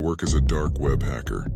Work as a dark web hacker.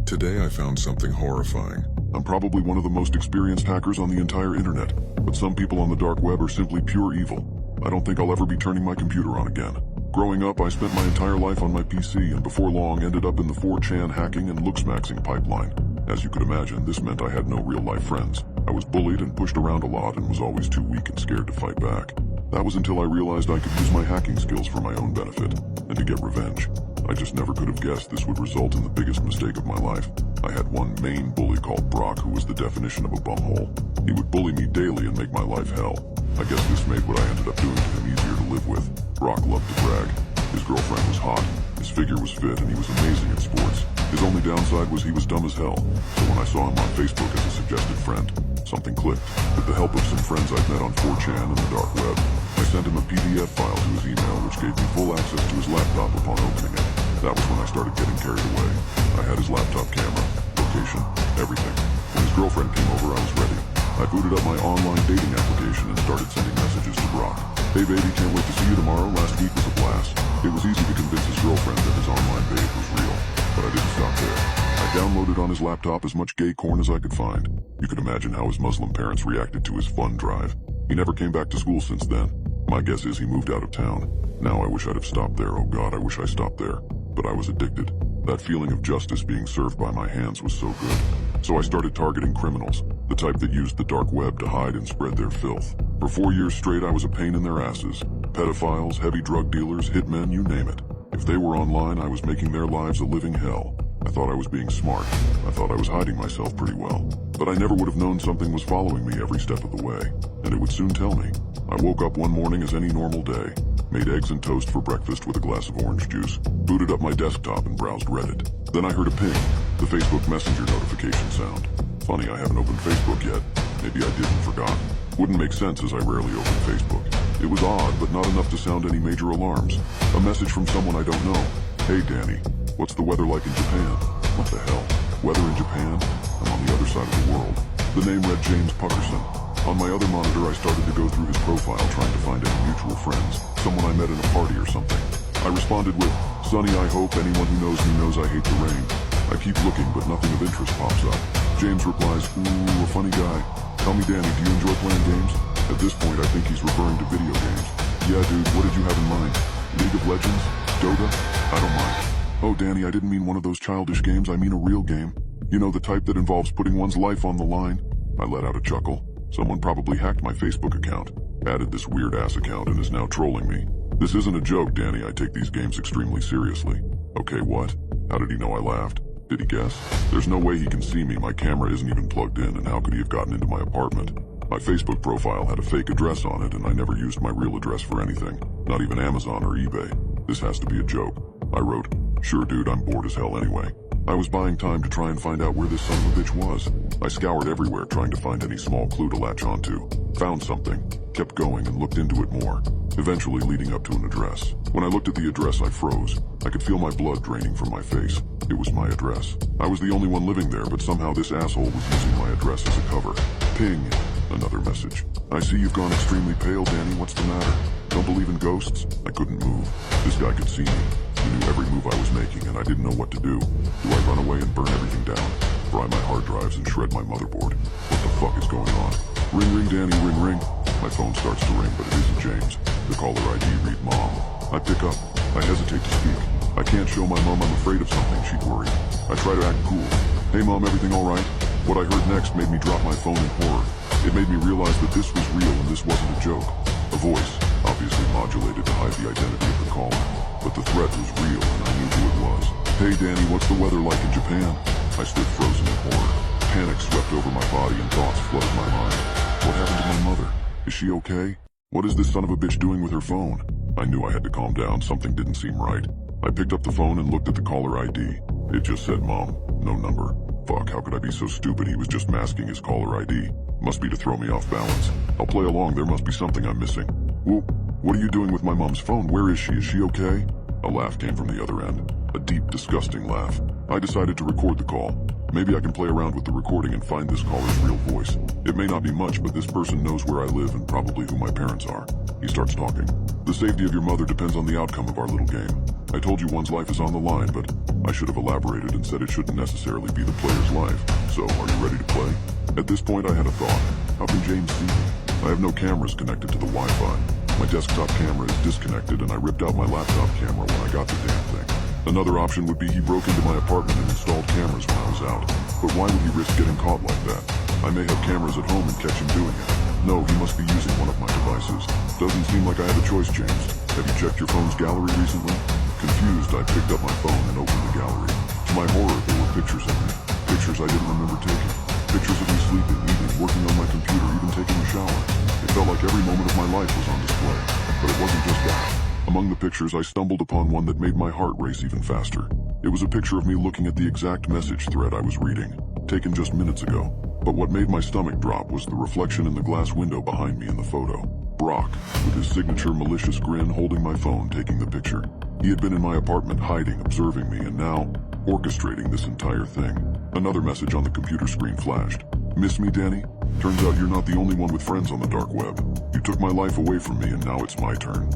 Today I found something horrifying. I'm probably one of the most experienced hackers on the entire internet, but some people on the dark web are simply pure evil. I don't think I'll ever be turning my computer on again. Growing up, I spent my entire life on my PC and before long ended up in the 4chan hacking and looksmaxing pipeline. As you could imagine, this meant I had no real-life friends. I was bullied and pushed around a lot and was always too weak and scared to fight back. That was until I realized I could use my hacking skills for my own benefit and to get revenge. I just never could have guessed this would result in the biggest mistake of my life. I had one main bully called Brock who was the definition of a bumhole. He would bully me daily and make my life hell. I guess this made what I ended up doing to him easier to live with. Brock loved to brag. His girlfriend was hot, his figure was fit, and he was amazing at sports. His only downside was he was dumb as hell. So when I saw him on Facebook as a suggested friend, something clicked. With the help of some friends I'd met on 4chan and the dark web, I sent him a PDF file to his email which gave me full access to his laptop upon opening it. That was when I started getting carried away. I had his laptop camera, location, everything. When his girlfriend came over, I was ready. I booted up my online dating application and started sending messages to Brock. Hey baby, can't wait to see you tomorrow. Last week was a blast. It was easy to convince his girlfriend that his online babe was real. But I didn't stop there. I downloaded on his laptop as much gay corn as I could find. You could imagine how his Muslim parents reacted to his fun drive. He never came back to school since then. My guess is he moved out of town. Now I wish I'd have stopped there. Oh God, I wish I stopped there. But I was addicted. That feeling of justice being served by my hands was so good. So I started targeting criminals, the type that used the dark web to hide and spread their filth. For 4 years straight, I was a pain in their asses. Pedophiles, heavy drug dealers, hitmen, you name it. If they were online, I was making their lives a living hell. I thought I was being smart. I thought I was hiding myself pretty well. But I never would have known something was following me every step of the way. And it would soon tell me. I woke up one morning as any normal day. Made eggs and toast for breakfast with a glass of orange juice. Booted up my desktop and browsed Reddit. Then I heard a ping. The Facebook Messenger notification sound. Funny, I haven't opened Facebook yet. Maybe I did and forgot. Wouldn't make sense as I rarely open Facebook. It was odd, but not enough to sound any major alarms. A message from someone I don't know. Hey Danny, what's the weather like in Japan? What the hell? Weather in Japan? I'm on the other side of the world. The name read James Puckerson. On my other monitor, I started to go through his profile trying to find any mutual friends. Someone I met in a party or something. I responded with, Sonny, I hope anyone who knows me knows I hate the rain. I keep looking, but nothing of interest pops up. James replies, ooh, a funny guy. Tell me, Danny, do you enjoy playing games? At this point, I think he's referring to video games. Yeah, dude, what did you have in mind? League of Legends? Dota? I don't mind. Oh, Danny, I didn't mean one of those childish games. I mean a real game. You know, the type that involves putting one's life on the line. I let out a chuckle. Someone probably hacked my Facebook account, added this weird-ass account, and is now trolling me. This isn't a joke, Danny. I take these games extremely seriously. Okay, what? How did he know I laughed? Did he guess? There's no way he can see me. My camera isn't even plugged in, and how could he have gotten into my apartment? My Facebook profile had a fake address on it, and I never used my real address for anything. Not even Amazon or eBay. This has to be a joke. I wrote, sure dude, I'm bored as hell anyway. I was buying time to try and find out where this son of a bitch was. I scoured everywhere trying to find any small clue to latch onto. Found something, kept going and looked into it more, eventually leading up to an address. When I looked at the address, I froze. I could feel my blood draining from my face. It was my address. I was the only one living there, but somehow this asshole was using my address as a cover. Ping. Another message. I see you've gone extremely pale, Danny. What's the matter? Don't believe in ghosts? I couldn't move. This guy could see me. He knew every move I was making, and I didn't know what to do. Do I run away and burn everything down? Fry my hard drives and shred my motherboard? What the fuck is going on? Ring, ring, Danny, ring, ring. My phone starts to ring, but it isn't James. The caller ID read Mom. I pick up. I hesitate to speak. I can't show my mom I'm afraid of something, she'd worry. I try to act cool. Hey Mom, everything alright? What I heard next made me drop my phone in horror. It made me realize that this was real and this wasn't a joke. A voice, obviously modulated to hide the identity of the caller. But the threat was real and I knew who it was. Hey Danny, what's the weather like in Japan? I stood frozen in horror. Panic swept over my body and thoughts flooded my mind. What happened to my mother? Is she okay? What is this son of a bitch doing with her phone? I knew I had to calm down. Something didn't seem right. I picked up the phone and looked at the caller ID. It just said Mom, no number. Fuck, how could I be so stupid? He was just masking his caller ID. Must be to throw me off balance. I'll play along, there must be something I'm missing. Whoop, what are you doing with my mom's phone? Where is she? Is she okay? A laugh came from the other end. A deep, disgusting laugh. I decided to record the call. Maybe I can play around with the recording and find this caller's real voice. It may not be much, but this person knows where I live and probably who my parents are. He starts talking. The safety of your mother depends on the outcome of our little game. I told you one's life is on the line, but I should have elaborated and said it shouldn't necessarily be the player's life. So, are you ready to play? At this point, I had a thought. How can James see me? I have no cameras connected to the Wi-Fi. My desktop camera is disconnected and I ripped out my laptop camera when I got the damn thing. Another option would be he broke into my apartment and installed cameras when I was out. But why would he risk getting caught like that? I may have cameras at home and catch him doing it. No, he must be using one of my devices. Doesn't seem like I have a choice, James. Have you checked your phone's gallery recently? Confused, I picked up my phone and opened the gallery. To my horror, there were pictures of me. Pictures I didn't remember taking. Pictures of me sleeping, eating, working on my computer, even taking a shower. It felt like every moment of my life was on display. But it wasn't just that. Among the pictures, I stumbled upon one that made my heart race even faster. It was a picture of me looking at the exact message thread I was reading, taken just minutes ago. But what made my stomach drop was the reflection in the glass window behind me in the photo. Brock, with his signature malicious grin, holding my phone, taking the picture. He had been in my apartment hiding, observing me, and now orchestrating this entire thing. Another message on the computer screen flashed. Miss me, Danny? Turns out you're not the only one with friends on the dark web. You took my life away from me and now it's my turn.